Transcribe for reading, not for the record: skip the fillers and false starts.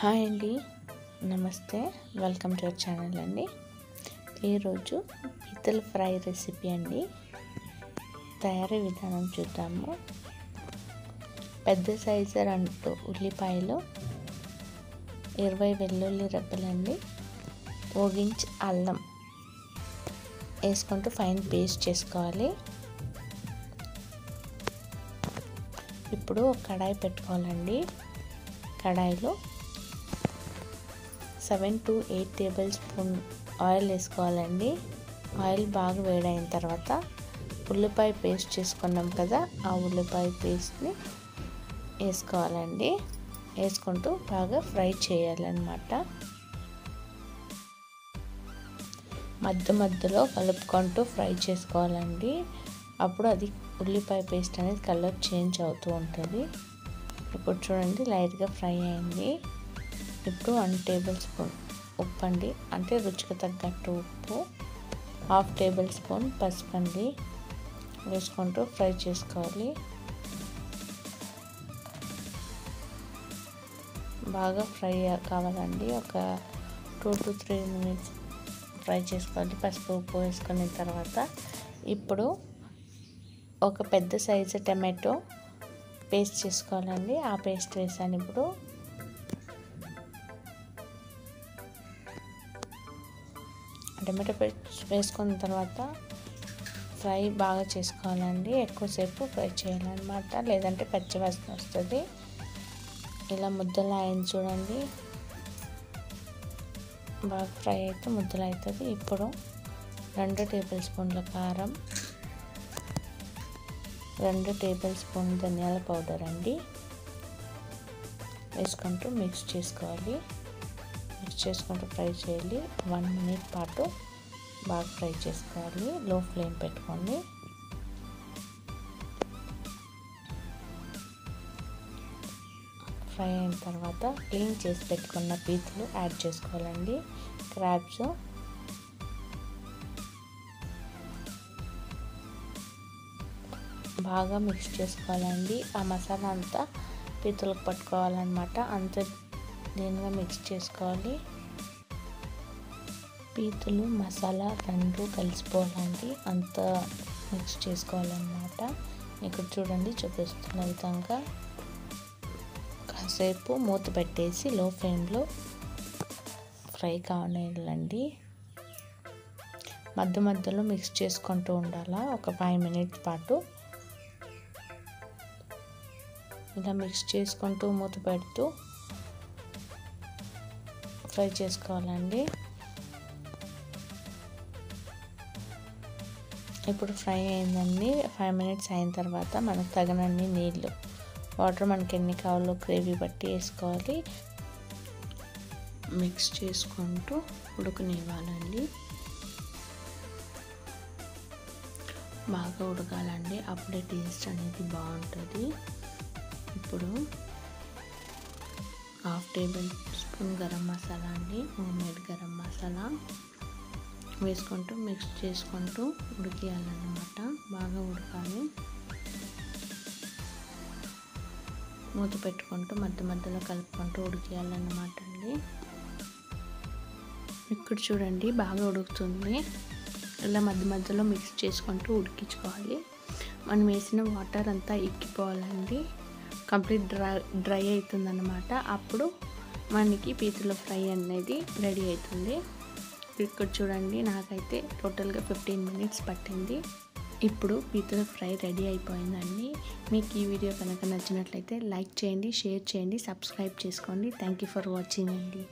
Hi అండి, నమస్తే. Welcome to our channel అండి. ఈరోజు పీతల ఫ్రై రెసిపీ అండి. తయారీ విధానం చూద్దాము. పెద్ద సైజు 2 ఉల్లిపాయలు, 20 వెల్లుల్లి రెబ్బలండి, 1 ఇంచ్ అల్లం వేసుకుంటూ ఫైన్ పేస్ట్ చేసుకోవాలి. ఇప్పుడు ఒక కడాయి పెట్టుకోవాలండి. కడాయిలో 7 to 8 టేబుల్ స్పూన్ ఆయిల్ వేసుకోవాలండి. ఆయిల్ బాగా వేడైన తర్వాత ఉల్లిపాయ పేస్ట్ చేసుకున్నాం కదా, ఆ ఉల్లిపాయ పేస్ట్ని వేసుకోవాలండి. వేసుకుంటూ బాగా ఫ్రై చేయాలన్నమాట. మధ్యలో కలుపుకుంటూ ఫ్రై చేసుకోవాలండి. అప్పుడు అది ఉల్లిపాయ పేస్ట్ అనేది కలర్ చేంజ్ అవుతూ ఉంటుంది. ఇప్పుడు చూడండి, లైట్గా ఫ్రై అయింది. ఇప్పుడు 1 టేబుల్ స్పూన్ ఉప్పు అండి, అంటే రుచికి తగ్గట్టు ఉప్పు, 1/2 టేబుల్ స్పూన్ పసుపు అండి వేసుకుంటూ ఫ్రై చేసుకోవాలి. బాగా ఫ్రై కావాలండి. ఒక 2 to 3 minutes ఫ్రై చేసుకోవాలి. పసుపు ఉప్పు వేసుకున్న తర్వాత ఇప్పుడు ఒక పెద్ద సైజు టమాటో పేస్ట్ చేసుకోవాలండి. ఆ పేస్ట్ వేసాను. ఇప్పుడు టమాటో పేస్ట్ వేసుకున్న తర్వాత ఫ్రై బాగా చేసుకోవాలండి. ఎక్కువసేపు ఫ్రై చేయాలన్నమాట, లేదంటే పచ్చివాసన వస్తుంది. ఇలా ముద్దలా అయింది చూడండి, బాగా ఫ్రై అయితే ముద్దలు అవుతుంది. ఇప్పుడు 2 టేబుల్ స్పూన్ల కారం, 2 టేబుల్ స్పూన్ ధనియాల పౌడర్ అండి వేసుకుంటూ మిక్స్ చేసుకోవాలి. మిక్స్ చేసుకుంటూ ఫ్రై చేయాలి. 1 minute పాటు బాగా ఫ్రై చేసుకోవాలి. లో ఫ్లేమ్ పెట్టుకోండి. ఫ్రై అయిన తర్వాత క్లీన్ చేసి పెట్టుకున్న పీతలు యాడ్ చేసుకోవాలండి. క్రాబ్స్ బాగా మిక్స్ చేసుకోవాలండి. ఆ మసాలా అంతా పీతలకు పట్టుకోవాలన్నమాట. అంత దీనిగా మిక్స్ చేసుకోవాలి. పీతలు మసాలా 2 కలిసిపోవాలండి, అంత మిక్స్ చేసుకోవాలన్నమాట. ఇక్కడ చూడండి, చూపిస్తున్న విధంగా కాసేపు మూత పెట్టేసి లో ఫ్లేమ్లో ఫ్రై కావాలండి. మధ్యలో మిక్స్ చేసుకుంటూ ఉండాలా. ఒక 5 minutes పాటు ఇలా మిక్స్ చేసుకుంటూ మూత పెడుతూ ఫ్రై చేసుకోవాలండి. ఇప్పుడు ఫ్రై అయిందండి. 5 minutes అయిన తర్వాత మనకు తగినన్ని నీళ్ళు, వాటర్ మనకి ఎన్ని కావాలో గ్రేవీ బట్టి వేసుకోవాలి. మిక్స్ చేసుకుంటూ ఉడకనివ్వాలండి. బాగా ఉడకాలండి, అప్పుడే టేస్ట్ అనేది బాగుంటుంది. ఇప్పుడు 1/2 టేబుల్ స్పూన్ గరం మసాలా అండి, హోమ్మేడ్ గరం మసాలా వేసుకుంటూ మిక్స్ చేసుకుంటూ ఉడికేయాలన్నమాట. బాగా ఉడకాలి. మూత పెట్టుకుంటూ మధ్యలో కలుపుకుంటూ ఉడికేయాలన్నమాట అండి. ఇక్కడ చూడండి, బాగా ఉడుకుతుంది. ఇలా మధ్యలో మిక్స్ చేసుకుంటూ ఉడికించుకోవాలి. మనం వేసిన వాటర్ అంతా ఎక్కిపోవాలండి. కంప్లీట్ డ్రై అవుతుందన్నమాట. అప్పుడు మనకి పీతల ఫ్రై అనేది రెడీ అవుతుంది. ఇక్కడ చూడండి, నాకైతే టోటల్గా 15 minutes పట్టింది. ఇప్పుడు పీతల ఫ్రై రెడీ అయిపోయిందండి. మీకు ఈ వీడియో కనుక నచ్చినట్లయితే లైక్ చేయండి, షేర్ చేయండి, సబ్స్క్రైబ్ చేసుకోండి. థ్యాంక్ యూ ఫర్ వాచింగ్ అండి.